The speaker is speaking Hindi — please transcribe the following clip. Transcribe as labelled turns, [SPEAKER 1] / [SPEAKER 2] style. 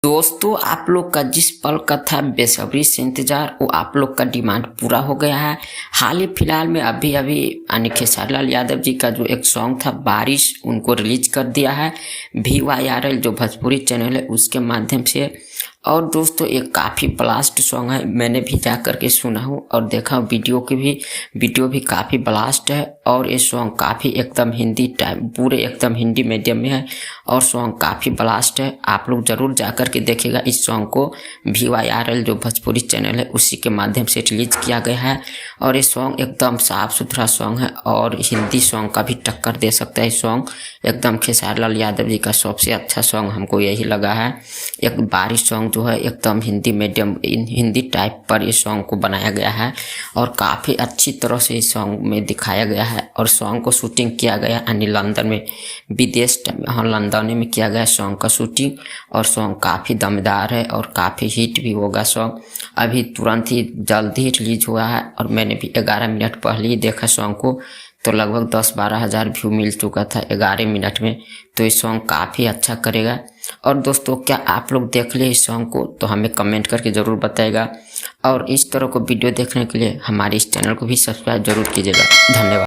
[SPEAKER 1] दोस्तों, आप लोग का जिस पल का था बेसब्री से इंतजार, वो आप लोग का डिमांड पूरा हो गया है। हाल ही फिलहाल में अभी यानी खेसारी लाल यादव जी का जो एक सॉन्ग था बारिश, उनको रिलीज कर दिया है VYRL जो भोजपुरी चैनल है उसके माध्यम से। और दोस्तों, एक काफ़ी ब्लास्ट सॉन्ग है, मैंने भी जा करके सुना हूँ और देखा वीडियो भी काफ़ी ब्लास्ट है। और ये सॉन्ग काफ़ी एकदम हिंदी टाइप, पूरे एकदम हिंदी मीडियम में है और सॉन्ग काफ़ी ब्लास्ट है। आप लोग ज़रूर जा करके देखिएगा इस सॉन्ग को। VYRL जो भोजपुरी चैनल है उसी के माध्यम से रिलीज किया गया है। और ये सॉन्ग एकदम साफ सुथरा सॉन्ग है और हिंदी सॉन्ग का भी टक्कर दे सकता है। इस सॉन्ग एकदम खेसारी लाल यादव जी का सबसे अच्छा सॉन्ग हमको यही लगा है। एक बारिश सॉन्ग जो है एकदम हिंदी मीडियम, हिंदी टाइप पर इस सॉन्ग को बनाया गया है और काफ़ी अच्छी तरह से इस सॉन्ग में दिखाया गया है। और सॉन्ग को शूटिंग किया गया यानी लंदन में, लंदन में किया गया सॉन्ग का शूटिंग। और सॉन्ग काफ़ी दमदार है और काफ़ी हिट भी होगा सॉन्ग। अभी तुरंत ही जल्दी ही रिलीज हुआ है और मैंने भी 11 मिनट पहले ही देखा सॉन्ग को, तो लगभग 10-12 हज़ार व्यू मिल चुका था 11 मिनट में। तो इस सॉन्ग काफ़ी अच्छा करेगा। और दोस्तों, क्या आप लोग देख लिए इस सॉन्ग को? तो हमें कमेंट करके ज़रूर बताइएगा। और इस तरह को वीडियो देखने के लिए हमारे इस चैनल को भी सब्सक्राइब जरूर कीजिएगा। धन्यवाद।